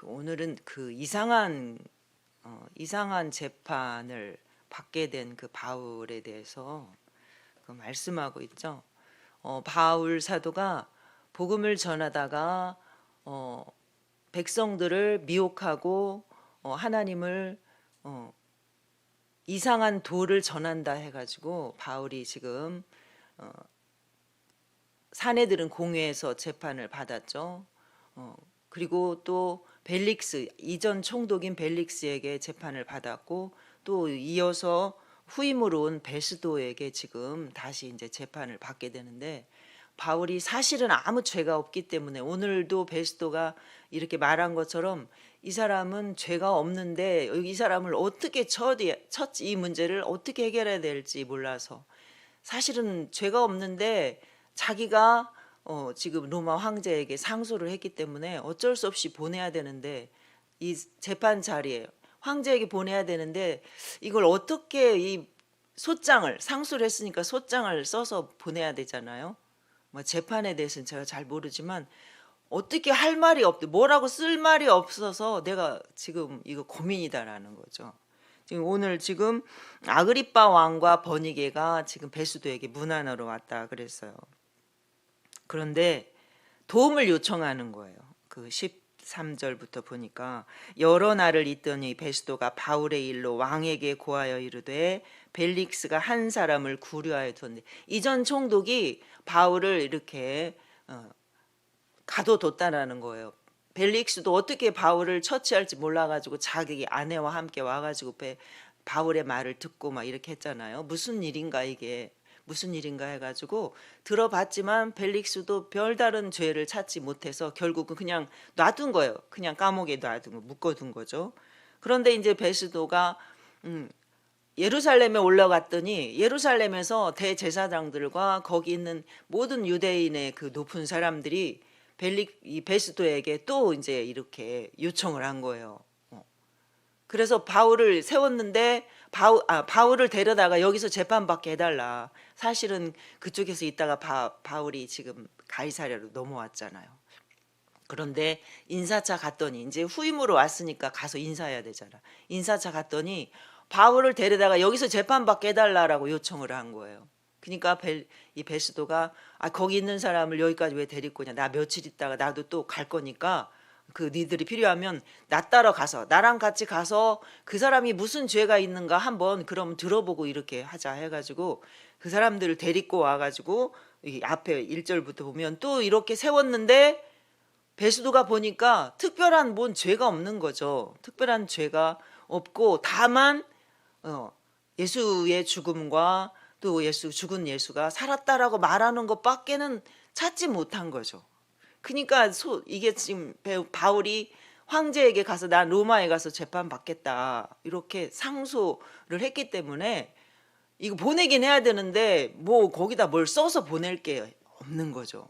오늘은 이상한 재판을 받게 된 그 바울에 대해서 말씀하고 있죠. 바울 사도가 복음을 전하다가 백성들을 미혹하고 하나님을 이상한 도를 전한다 해가지고 바울이 지금 사내들은 공회에서 재판을 받았죠. 그리고 또 벨릭스, 이전 총독인 벨릭스에게 재판을 받았고, 또 이어서 후임으로 온 베스도에게 지금 다시 이제 재판을 받게 되는데, 바울이 사실은 아무 죄가 없기 때문에 오늘도 베스도가 이렇게 말한 것처럼 이 사람은 죄가 없는데 이 사람을 어떻게 쳤지, 이 문제를 어떻게 해결해야 될지 몰라서, 사실은 죄가 없는데 자기가 지금 로마 황제에게 상소를 했기 때문에 어쩔 수 없이 보내야 되는데, 이 재판 자리에 황제에게 보내야 되는데 이걸 어떻게, 이 상소를 했으니까 소장을 써서 보내야 되잖아요. 재판에 대해서는 제가 잘 모르지만 어떻게 할 말이 뭐라고 쓸 말이 없어서 내가 지금 이거 고민이다라는 거죠. 지금 아그리빠 왕과 버니게가 지금 베스도에게 문안으로 왔다 그랬어요. 그런데 도움을 요청하는 거예요. 그 13절부터 보니까 여러 날을 있더니 베스도가 바울의 일로 왕에게 고하여 이르되 벨릭스가 한 사람을 구려하여 두었는데, 이전 총독이 바울을 이렇게 가둬뒀다라는 거예요. 벨릭스도 어떻게 바울을 처치할지 몰라가지고 자기 아내와 함께 와가지고 바울의 말을 듣고 막 이렇게 했잖아요. 무슨 일인가 이게, 무슨 일인가 해가지고 들어봤지만 벨릭스도 별다른 죄를 찾지 못해서 결국은 그냥 놔둔 거예요. 그냥 감옥에 놔둔 거, 묶어둔 거죠. 그런데 이제 베스도가 예루살렘에 올라갔더니 예루살렘에서 대제사장들과 거기 있는 모든 유대인의 그 높은 사람들이 이 베스도에게 또 이제 이렇게 요청을 한 거예요. 그래서 바울을 세웠는데 바울을 데려다가 여기서 재판받게 해달라. 사실은 그쪽에서 있다가 바울이 지금 가이사랴로 넘어왔잖아요. 그런데 인사차 갔더니, 이제 후임으로 왔으니까 가서 인사해야 되잖아. 인사차 갔더니 바울을 데려다가 여기서 재판받게 해달라라고 요청을 한 거예요. 그러니까 이 베스도가 거기 있는 사람을 여기까지 왜 데리고 오냐, 나 며칠 있다가 나도 또 갈 거니까 니들이 필요하면 나 따라 가서, 나랑 같이 가서 그 사람이 무슨 죄가 있는가 한번 그럼 들어보고 이렇게 하자 해가지고 그 사람들을 데리고 와가지고 이 앞에 1절부터 보면 또 이렇게 세웠는데, 베스도가 보니까 특별한 뭔 죄가 없는 거죠. 특별한 죄가 없고 다만 예수의 죽음과 또 죽은 예수가 살았다라고 말하는 것밖에는 찾지 못한 거죠. 그러니까 이게 지금 바울이 황제에게 가서 난 로마에 가서 재판 받겠다 이렇게 상소를 했기 때문에 이거 보내긴 해야 되는데 뭐 거기다 뭘 써서 보낼 게 없는 거죠.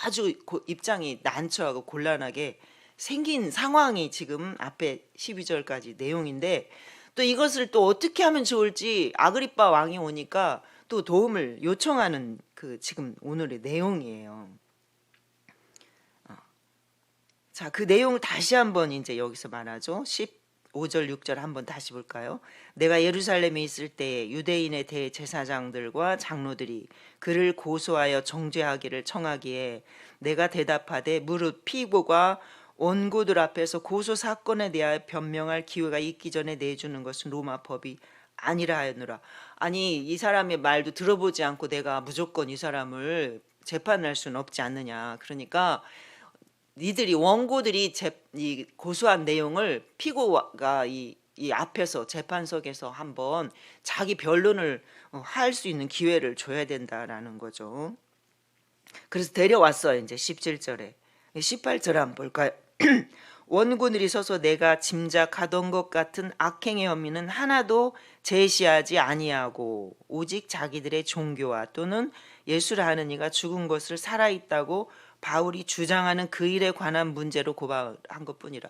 아주 입장이 난처하고 곤란하게 생긴 상황이 지금 앞에 12절까지 내용인데, 또 이것을 또 어떻게 하면 좋을지 아그리빠 왕이 오니까 또 도움을 요청하는 지금 오늘의 내용이에요. 자, 그 내용을 다시 한번 이제 여기서 말하죠. 15절 6절 한번 다시 볼까요? 내가 예루살렘에 있을 때에 유대인의 대제사장들과 장로들이 그를 고소하여 정죄하기를 청하기에 내가 대답하되 무릇 피고가 원고들 앞에서 고소 사건에 대하여 변명할 기회가 있기 전에 내주는 것은 로마 법이 아니라 하였노라. 아니, 이 사람의 말도 들어보지 않고 내가 무조건 이 사람을 재판할 수는 없지 않느냐. 그러니까 니들이 원고들이 이 고소한 내용을 피고가 이 앞에서 재판석에서 한번 자기 변론을 할 수 있는 기회를 줘야 된다라는 거죠. 그래서 데려왔어요. 이제 17절에 18절 한번 볼까요? 원고들이 서서 내가 짐작하던 것 같은 악행의 혐의는 하나도 제시하지 아니하고 오직 자기들의 종교와 또는 예수라 하는 이가 죽은 것을 살아있다고 바울이 주장하는 그 일에 관한 문제로 고발한 것뿐이라.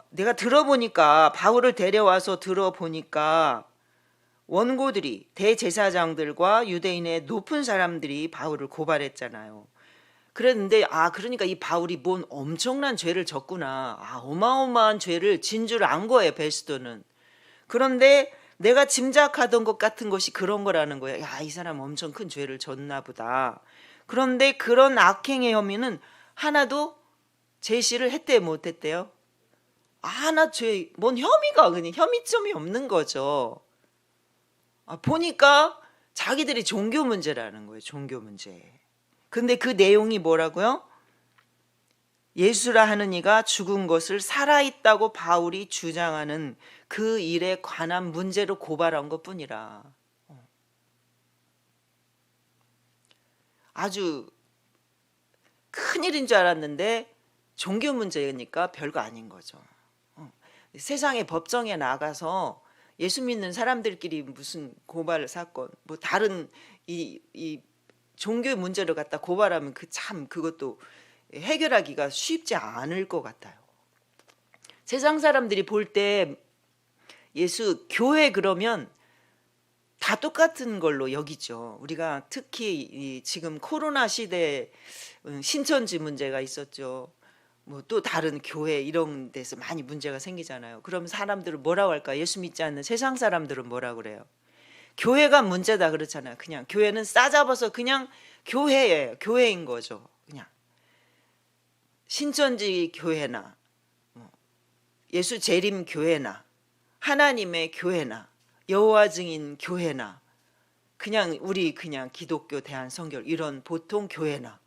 내가 들어보니까, 바울을 데려와서 들어보니까 원고들이 대제사장들과 유대인의 높은 사람들이 바울을 고발했잖아요. 그랬는데 그러니까 이 바울이 뭔 엄청난 죄를 졌구나. 어마어마한 죄를 진 줄 안 거예요, 베스도는. 그런데 내가 짐작하던 것 같은 것이 그런 거라는 거예요. 야, 이 사람 엄청 큰 죄를 졌나 보다. 그런데 그런 악행의 혐의는 하나도 제시를 했대 못 했대요? 하나 뭔 혐의가 그냥 혐의점이 없는 거죠. 보니까 자기들이 종교 문제라는 거예요. 종교 문제. 근데 그 내용이 뭐라고요? 예수라 하는 이가 죽은 것을 살아있다고 바울이 주장하는 그 일에 관한 문제로 고발한 것뿐이라. 아주 큰일인 줄 알았는데 종교 문제니까 별거 아닌 거죠. 세상의 법정에 나가서 예수 믿는 사람들끼리 무슨 고발 사건, 뭐 다른 이 종교 문제를 갖다 고발하면 그것도 해결하기가 쉽지 않을 것 같아요. 세상 사람들이 볼 때 예수 교회 그러면 다 똑같은 걸로 여기죠. 우리가 특히 지금 코로나 시대에 신천지 문제가 있었죠. 뭐 또 다른 교회 이런 데서 많이 문제가 생기잖아요. 그럼 사람들은 뭐라고 할까? 예수 믿지 않는 세상 사람들은 뭐라 그래요? 교회가 문제다 그렇잖아요. 그냥 교회는 싸잡아서 그냥 교회예요. 교회인 거죠. 그냥 신천지 교회나 예수 재림 교회나 하나님의 교회나 여호와 증인 교회나 그냥 우리 그냥 기독교 대한성결 이런 보통 교회나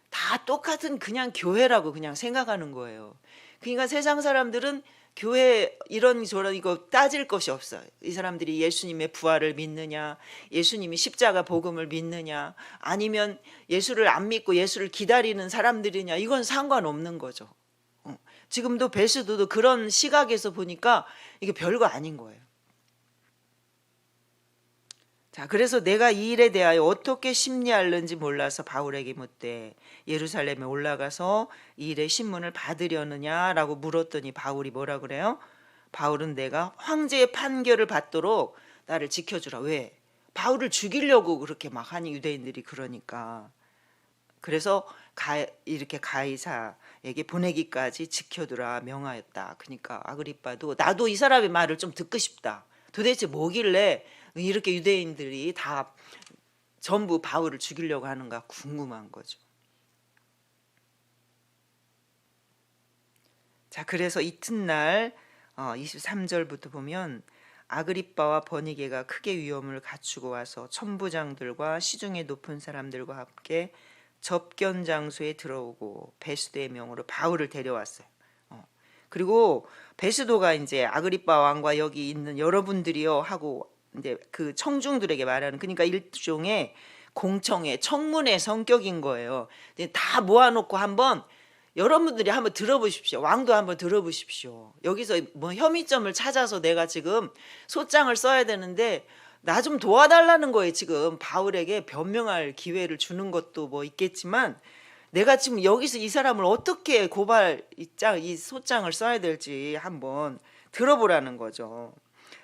다 똑같은 그냥 교회라고 그냥 생각하는 거예요. 그러니까 세상 사람들은 교회 이런 저런 이거 따질 것이 없어요. 이 사람들이 예수님의 부활을 믿느냐, 예수님이 십자가 복음을 믿느냐, 아니면 예수를 안 믿고 예수를 기다리는 사람들이냐, 이건 상관없는 거죠. 지금도 베스도도 그런 시각에서 보니까 이게 별거 아닌 거예요. 자, 그래서 내가 이 일에 대하여 어떻게 심리할는지 몰라서 바울에게 묻되 예루살렘에 올라가서 이 일의 신문을 받으려느냐라고 물었더니 바울이 뭐라 그래요? 바울은 내가 황제의 판결을 받도록 나를 지켜주라. 왜? 바울을 죽이려고 그렇게 막 하니 유대인들이 그러니까. 그래서 이렇게 가이사에게 보내기까지 지켜두라 명하였다. 그러니까 아그리빠도 나도 이 사람의 말을 좀 듣고 싶다. 도대체 뭐길래 이렇게 유대인들이 다 전부 바울을 죽이려고 하는가 궁금한 거죠. 자, 그래서 이튿날 23절부터 보면 아그리빠와 버니게가 크게 위험을 갖추고 와서 천부장들과 시중에 높은 사람들과 함께 접견 장소에 들어오고 베스도의 명으로 바울을 데려왔어요. 그리고 베스도가 이제 아그리빠 왕과 여기 있는 여러분들이요 하고 이제 그 청중들에게 말하는, 그러니까 일종의 공청회 청문회 성격인 거예요. 다 모아놓고 한번 여러분들이 한번 들어보십시오. 왕도 한번 들어보십시오. 여기서 뭐 혐의점을 찾아서 내가 지금 소장을 써야 되는데 나 좀 도와달라는 거예요. 지금 바울에게 변명할 기회를 주는 것도 뭐 있겠지만 내가 지금 여기서 이 사람을 어떻게 이 소장을 써야 될지 한번 들어보라는 거죠.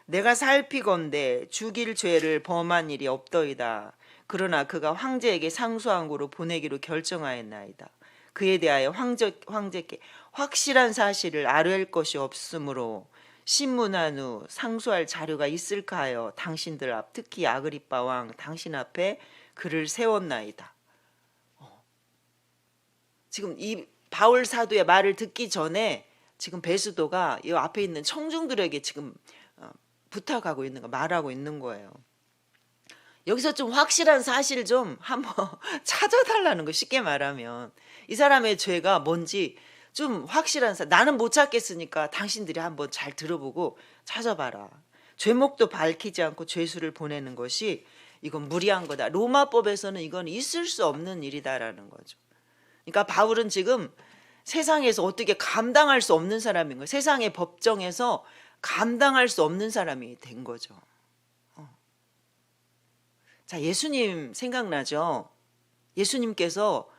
내가 살피건대 죽일 죄를 범한 일이 없더이다. 그러나 그가 황제에게 상소한 고로 보내기로 결정하였나이다. 그에 대하여 황제께 확실한 사실을 아뢰할 것이 없으므로 신문한 후 상소할 자료가 있을까 하여 당신들 앞, 특히 아그리빠 왕 당신 앞에 그를 세웠나이다. 지금 이 바울 사도의 말을 듣기 전에 지금 베스도가 이 앞에 있는 청중들에게 지금 부탁하고 있는 거, 말하고 있는 거예요. 여기서 좀 확실한 사실 좀 한번 찾아달라는 거, 쉽게 말하면 이 사람의 죄가 뭔지 좀 확실한 나는 못 찾겠으니까 당신들이 한번 잘 들어보고 찾아봐라. 죄목도 밝히지 않고 죄수를 보내는 것이 이건 무리한 거다. 로마법에서는 이건 있을 수 없는 일이다라는 거죠. 그러니까 바울은 지금 세상에서 어떻게 감당할 수 없는 사람인 거예요. 세상의 법정에서 감당할 수 없는 사람이 된 거죠. 자, 예수님 생각나죠? 예수님께서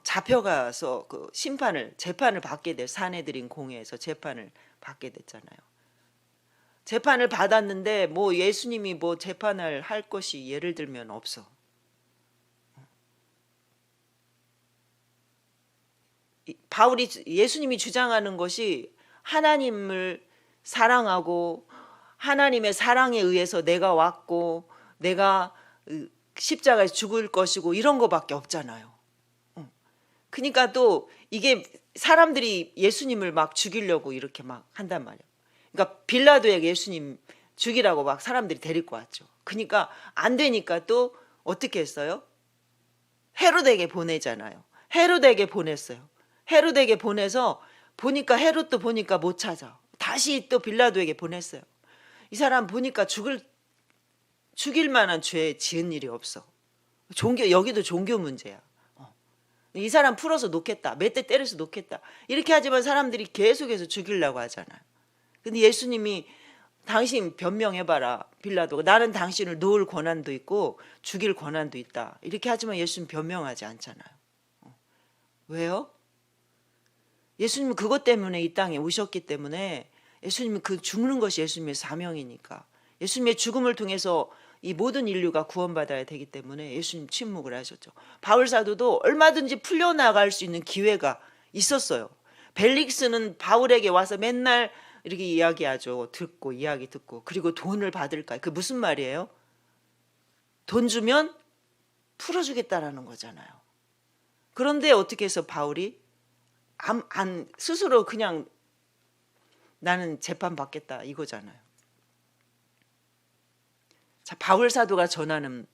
잡혀가서 그 재판을 받게 돼, 사내들인 공회에서 재판을 받게 됐잖아요. 재판을 받았는데 뭐 예수님이 뭐 재판을 할 것이 예를 들면 없어. 바울이 예수님이 주장하는 것이 하나님을 사랑하고 하나님의 사랑에 의해서 내가 왔고 내가 십자가에 죽을 것이고 이런 거밖에 없잖아요. 그러니까 또 이게 사람들이 예수님을 막 죽이려고 이렇게 막 한단 말이에요. 그러니까 빌라도에게 예수님 죽이라고 막 사람들이 데리고 왔죠. 그러니까 안 되니까 또 어떻게 했어요? 헤롯에게 보내잖아요. 헤롯에게 보냈어요. 헤롯에게 보내서 보니까 헤롯도 보니까 못 찾아. 다시 또 빌라도에게 보냈어요. 이 사람 보니까 죽일 만한 죄 지은 일이 없어. 여기도 종교 문제야. 이 사람 풀어서 놓겠다. 몇 대 때려서 놓겠다. 이렇게 하지만 사람들이 계속해서 죽이려고 하잖아요. 근데 예수님이 당신 변명해봐라. 빌라도가 나는 당신을 놓을 권한도 있고 죽일 권한도 있다. 이렇게 하지만 예수님 변명하지 않잖아요. 왜요? 예수님은 그것 때문에 이 땅에 오셨기 때문에 예수님은 그 죽는 것이 예수님의 사명이니까 예수님의 죽음을 통해서 이 모든 인류가 구원받아야 되기 때문에 예수님 침묵을 하셨죠. 바울 사도도 얼마든지 풀려나갈 수 있는 기회가 있었어요. 벨릭스는 바울에게 와서 맨날 이렇게 이야기하죠. 듣고 이야기 듣고 그리고 돈을 받을까. 그 무슨 말이에요? 돈 주면 풀어주겠다라는 거잖아요. 그런데 어떻게 해서 바울이 스스로 그냥 나는 재판 받겠다 이거잖아요. 자, 바울 사도가 전하는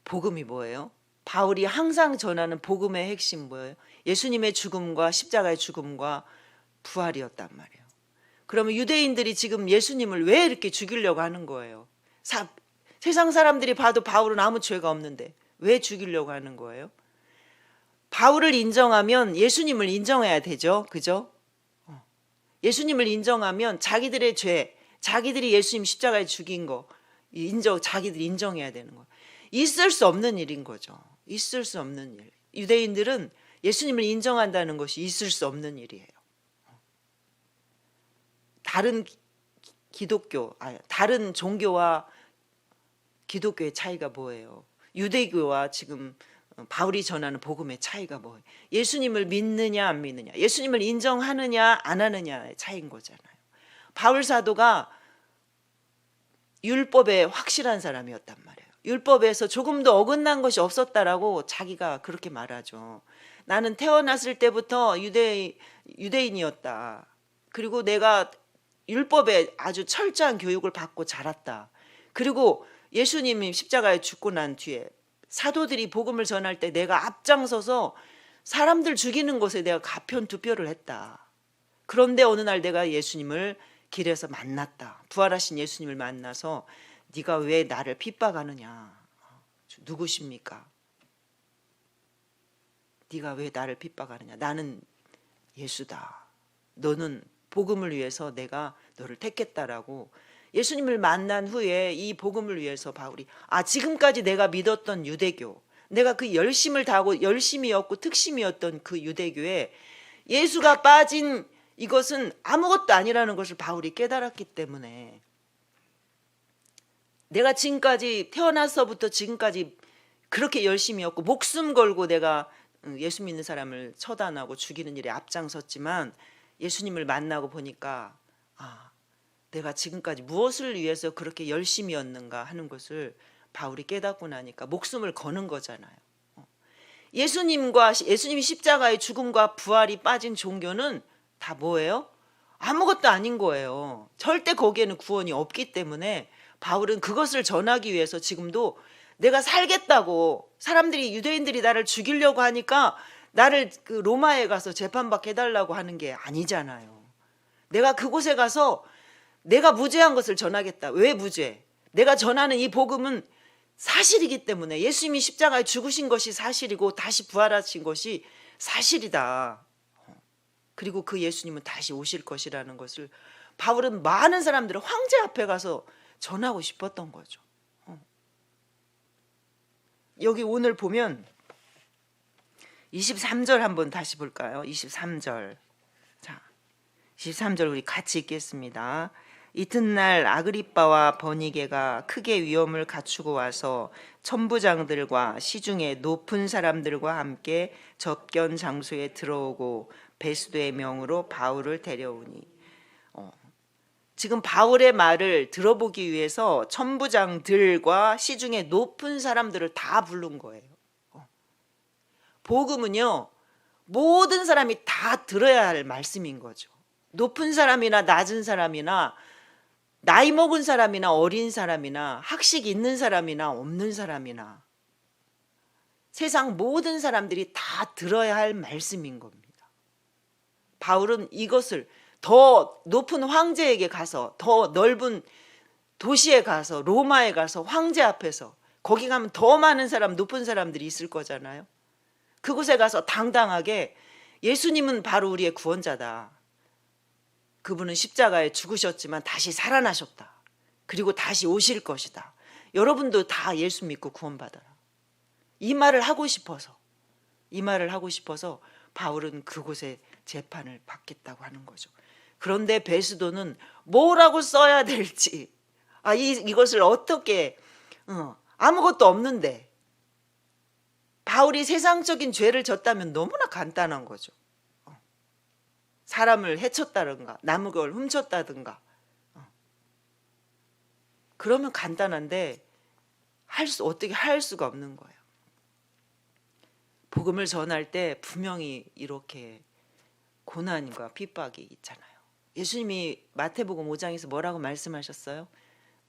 복음이 뭐예요? 바울이 항상 전하는 복음의 핵심 뭐예요? 예수님의 죽음과 십자가의 죽음과 부활이었단 말이에요. 그러면 유대인들이 지금 예수님을 왜 이렇게 죽이려고 하는 거예요? 세상 사람들이 봐도 바울은 아무 죄가 없는데 왜 죽이려고 하는 거예요? 바울을 인정하면 예수님을 인정해야 되죠. 그죠? 예수님을 인정하면 자기들의 죄, 자기들이 예수님 십자가에 죽인 거 자기들이 인정해야 되는 거. 있을 수 없는 일인 거죠. 있을 수 없는 일. 유대인들은 예수님을 인정한다는 것이 있을 수 없는 일이에요. 다른 다른 종교와 기독교의 차이가 뭐예요? 유대교와 지금 바울이 전하는 복음의 차이가 뭐예요? 예수님을 믿느냐 안 믿느냐, 예수님을 인정하느냐 안 하느냐의 차이인 거잖아요. 바울 사도가 율법에 확실한 사람이었단 말이에요. 율법에서 조금도 어긋난 것이 없었다라고 자기가 그렇게 말하죠. 나는 태어났을 때부터 유대인이었다. 그리고 내가 율법에 아주 철저한 교육을 받고 자랐다. 그리고 예수님이 십자가에 죽고 난 뒤에 사도들이 복음을 전할 때 내가 앞장서서 사람들 죽이는 것에 내가 가편투표를 했다. 그런데 어느 날 내가 예수님을 길에서 만났다. 부활하신 예수님을 만나서 네가 왜 나를 핍박하느냐. 누구십니까? 네가 왜 나를 핍박하느냐. 나는 예수다. 너는 복음을 위해서 내가 너를 택했다라고 예수님을 만난 후에 이 복음을 위해서 바울이 지금까지 내가 믿었던 유대교, 내가 그 열심을 다하고 열심이었고 특심이었던 그 유대교에 예수가 빠진 이것은 아무것도 아니라는 것을 바울이 깨달았기 때문에 내가 지금까지 태어나서부터 지금까지 그렇게 열심이었고 목숨 걸고 내가 예수 믿는 사람을 처단하고 죽이는 일에 앞장섰지만 예수님을 만나고 보니까 내가 지금까지 무엇을 위해서 그렇게 열심이었는가 하는 것을 바울이 깨닫고 나니까 목숨을 거는 거잖아요. 예수님이 십자가의 죽음과 부활이 빠진 종교는 다 뭐예요? 아무것도 아닌 거예요. 절대 거기에는 구원이 없기 때문에 바울은 그것을 전하기 위해서 지금도 내가 살겠다고 사람들이 유대인들이 나를 죽이려고 하니까 나를 그 로마에 가서 재판받게 해달라고 하는 게 아니잖아요. 내가 그곳에 가서 내가 무죄한 것을 전하겠다. 왜 무죄? 내가 전하는 이 복음은 사실이기 때문에 예수님이 십자가에 죽으신 것이 사실이고 다시 부활하신 것이 사실이다. 그리고 그 예수님은 다시 오실 것이라는 것을 바울은 많은 사람들을 황제 앞에 가서 전하고 싶었던 거죠. 여기 오늘 보면 23절 한번 다시 볼까요? 23절. 자, 23절 우리 같이 읽겠습니다. 이튿날 아그리빠와 버니게가 크게 위험을 갖추고 와서 천부장들과 시중의 높은 사람들과 함께 접견 장소에 들어오고 베스도의 명으로 바울을 데려오니, 지금 바울의 말을 들어보기 위해서 천부장들과 시중의 높은 사람들을 다 부른 거예요. 복음은요, 모든 사람이 다 들어야 할 말씀인 거죠. 높은 사람이나 낮은 사람이나 나이 먹은 사람이나 어린 사람이나 학식 있는 사람이나 없는 사람이나 세상 모든 사람들이 다 들어야 할 말씀인 겁니다. 바울은 이것을 더 높은 황제에게 가서, 더 넓은 도시에 가서, 로마에 가서 황제 앞에서, 거기 가면 더 많은 사람, 높은 사람들이 있을 거잖아요. 그곳에 가서 당당하게 예수님은 바로 우리의 구원자다. 그분은 십자가에 죽으셨지만 다시 살아나셨다. 그리고 다시 오실 것이다. 여러분도 다 예수 믿고 구원받아라. 이 말을 하고 싶어서 바울은 그곳에 재판을 받겠다고 하는 거죠. 그런데 베스도는 뭐라고 써야 될지, 이것을 어떻게, 아무것도 없는데 바울이 세상적인 죄를 졌다면 너무나 간단한 거죠. 사람을 해쳤다든가 나무걸 훔쳤다든가, 그러면 간단한데 어떻게 할 수가 없는 거예요. 복음을 전할 때 분명히 이렇게 고난과 핍박이 있잖아요. 예수님이 마태복음 5장에서 뭐라고 말씀하셨어요?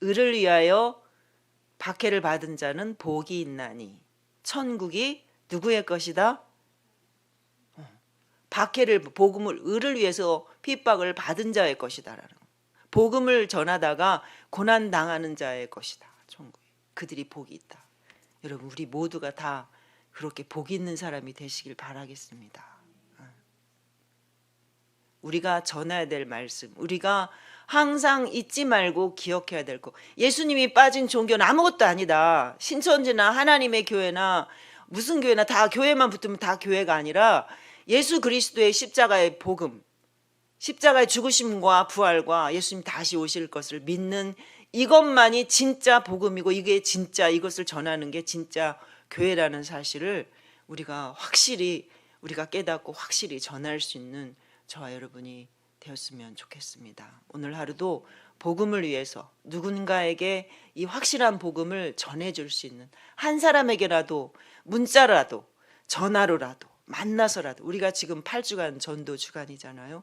의를 위하여 박해를 받은 자는 복이 있나니 천국이 누구의 것이다? 복음을, 의를 위해서 핍박을 받은 자의 것이다라는 거. 복음을 전하다가 고난 당하는 자의 것이다. 천국에 그들이 복이 있다. 여러분, 우리 모두가 다 그렇게 복 있는 사람이 되시길 바라겠습니다. 우리가 전해야 될 말씀, 우리가 항상 잊지 말고 기억해야 될 거. 예수님이 빠진 종교는 아무것도 아니다. 신천지나 하나님의 교회나 무슨 교회나 다 교회만 붙으면 다 교회가 아니라 예수 그리스도의 십자가의 복음, 십자가의 죽으심과 부활과 예수님 다시 오실 것을 믿는 이것만이 진짜 복음이고, 이게 진짜, 이것을 전하는 게 진짜 교회라는 사실을 우리가 깨닫고 확실히 전할 수 있는 저와 여러분이 되었으면 좋겠습니다. 오늘 하루도 복음을 위해서 누군가에게 이 확실한 복음을 전해줄 수 있는, 한 사람에게라도 문자라도 전화로라도 만나서라도, 우리가 지금 8주간 전도 주간이잖아요.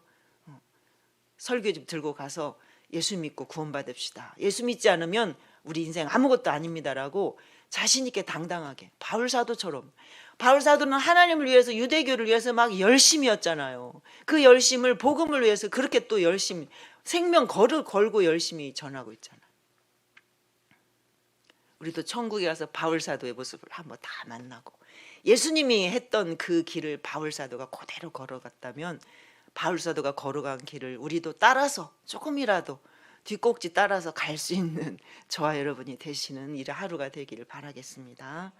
설교집 들고 가서 예수 믿고 구원받읍시다. 예수 믿지 않으면 우리 인생 아무것도 아닙니다라고 자신 있게 당당하게, 바울 사도처럼. 바울 사도는 하나님을 위해서, 유대교를 위해서 막 열심이었잖아요. 그 열심을 복음을 위해서 그렇게 또 열심히 생명 걸고 열심히 전하고 있잖아요. 우리도 천국에 가서 바울 사도의 모습을 한번 다 만나고, 예수님이 했던 그 길을 바울 사도가 그대로 걸어갔다면 바울 사도가 걸어간 길을 우리도 따라서 조금이라도 뒷꼭지 따라서 갈 수 있는 저와 여러분이 되시는 이 하루가 되기를 바라겠습니다.